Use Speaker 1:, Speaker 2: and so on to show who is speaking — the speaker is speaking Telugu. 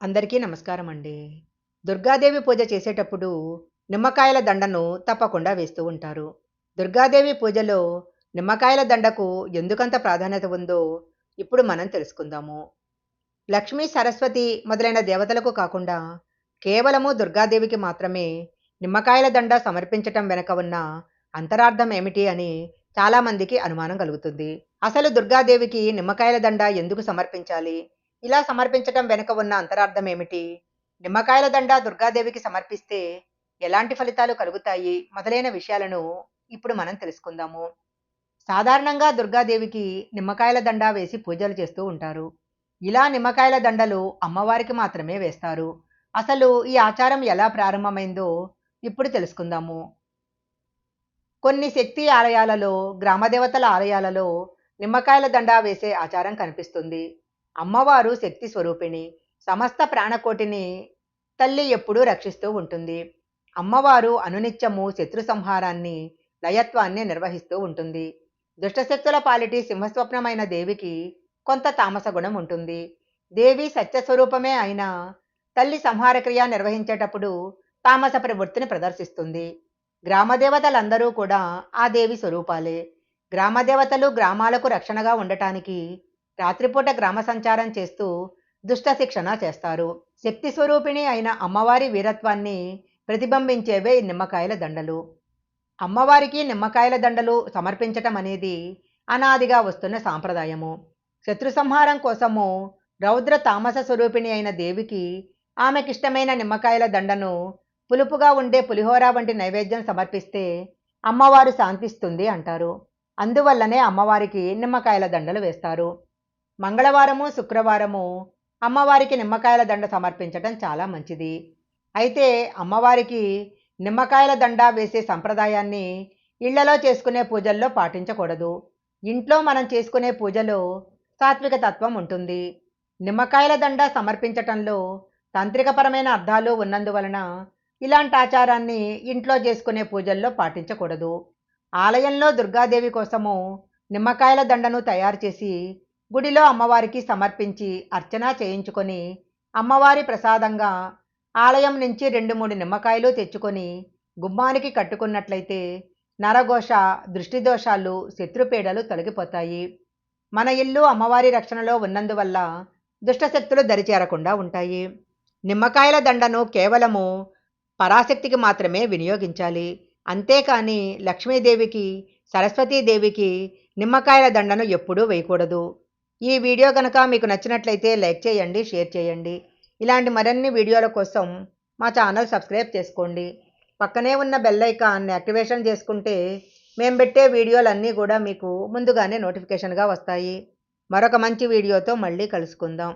Speaker 1: అందరికీ నమస్కారం అండి. దుర్గాదేవి పూజ చేసేటప్పుడు నిమ్మకాయల దండను తప్పకుండా వేస్తూ ఉంటారు. దుర్గాదేవి పూజలో నిమ్మకాయల దండకు ఎందుకంత ప్రాధాన్యత ఉందో ఇప్పుడు మనం తెలుసుకుందాము. లక్ష్మీ, సరస్వతి మొదలైన దేవతలకు కాకుండా కేవలము దుర్గాదేవికి మాత్రమే నిమ్మకాయల దండ సమర్పించటం వెనక ఉన్న అంతరార్థం ఏమిటి అని చాలామందికి అనుమానం కలుగుతుంది. అసలు దుర్గాదేవికి నిమ్మకాయల దండ ఎందుకు సమర్పించాలి? ఇలా సమర్పించటం వెనుక ఉన్న అంతరార్థం ఏమిటి? నిమ్మకాయల దండ దుర్గాదేవికి సమర్పిస్తే ఎలాంటి ఫలితాలు కలుగుతాయి? మొదలైన విషయాలను ఇప్పుడు మనం తెలుసుకుందాము. సాధారణంగా దుర్గాదేవికి నిమ్మకాయల దండ వేసి పూజలు చేస్తూ ఉంటారు. ఇలా నిమ్మకాయల దండలు అమ్మవారికి మాత్రమే వేస్తారు. అసలు ఈ ఆచారం ఎలా ప్రారంభమైందో ఇప్పుడు తెలుసుకుందాము. కొన్ని శక్తి ఆలయాలలో, గ్రామదేవతల ఆలయాలలో నిమ్మకాయల దండ వేసే ఆచారం కనిపిస్తుంది. అమ్మవారు శక్తి స్వరూపిణి. సమస్త ప్రాణకోటిని తల్లి ఎప్పుడూ రక్షిస్తూ ఉంటుంది. అమ్మవారు అనునిత్యము శత్రు సంహారాన్ని, లయత్వాన్ని నిర్వహిస్తూ ఉంటుంది. దుష్టశక్తుల పాలిటి సింహస్వప్నమైన దేవికి కొంత తామస గుణం ఉంటుంది. దేవి సత్యస్వరూపమే అయినా తల్లి సంహారక్రియ నిర్వహించేటప్పుడు తామస ప్రవృత్తిని ప్రదర్శిస్తుంది. గ్రామదేవతలందరూ కూడా ఆ దేవి స్వరూపాలే. గ్రామదేవతలు గ్రామాలకు రక్షణగా ఉండటానికి రాత్రిపూట గ్రామ సంచారం చేస్తూ దుష్ట శిక్షణ చేస్తారు. శక్తి స్వరూపిణి అయిన అమ్మవారి వీరత్వాన్ని ప్రతిబింబించేవే ఈ నిమ్మకాయల దండలు. అమ్మవారికి నిమ్మకాయల దండలు సమర్పించటం అనేది అనాదిగా వస్తున్న సాంప్రదాయము. శత్రు సంహారం కోసము రౌద్ర తామస స్వరూపిణి అయిన దేవికి ఆమెకిష్టమైన నిమ్మకాయల దండను పులుపుగా ఉండే పులిహోర వంటి నైవేద్యం సమర్పిస్తే అమ్మవారు శాంతిస్తుంది అంటారు. అందువల్లనే అమ్మవారికి నిమ్మకాయల దండలు వేస్తారు. మంగళవారము, శుక్రవారము అమ్మవారికి నిమ్మకాయల దండ సమర్పించడం చాలా మంచిది. అయితే అమ్మవారికి నిమ్మకాయల దండ వేసే సంప్రదాయాన్ని ఇళ్లలో చేసుకునే పూజల్లో పాటించకూడదు. ఇంట్లో మనం చేసుకునే పూజలో సాత్విక తత్వం ఉంటుంది. నిమ్మకాయల దండ సమర్పించటంలో తాంత్రికపరమైన అర్థాలు ఉన్నందువలన ఇలాంటి ఆచారాన్ని ఇంట్లో చేసుకునే పూజల్లో పాటించకూడదు. ఆలయంలో దుర్గాదేవి కోసము నిమ్మకాయల దండను తయారు చేసి గుడిలో అమ్మవారికి సమర్పించి అర్చన చేయించుకొని అమ్మవారి ప్రసాదంగా ఆలయం నుంచి 2-3 నిమ్మకాయలు తెచ్చుకొని గుమ్మానికి కట్టుకున్నట్లయితే నరఘోష, దృష్టి దోషాలు, శత్రుపీడలు తొలగిపోతాయి. మన ఇల్లు అమ్మవారి రక్షణలో ఉన్నందువల్ల దుష్టశక్తులు దరిచేరకుండా ఉంటాయి. నిమ్మకాయల దండను కేవలము పరాశక్తికి మాత్రమే వినియోగించాలి. అంతేకాని లక్ష్మీదేవికి, సరస్వతీదేవికి నిమ్మకాయల దండను ఎప్పుడూ వేయకూడదు. ఈ వీడియో కనుక మీకు నచ్చినట్లయితే లైక్ చేయండి, షేర్ చేయండి. ఇలాంటి మరిన్ని వీడియోల కోసం మా ఛానల్ సబ్స్క్రైబ్ చేసుకోండి. పక్కనే ఉన్న బెల్ ఐకాన్ని యాక్టివేషన్ చేసుకుంటే మేము పెట్టే వీడియోలన్నీ కూడా మీకు ముందుగానే నోటిఫికేషన్గా వస్తాయి. మరొక మంచి వీడియోతో మళ్ళీ కలుసుకుందాం.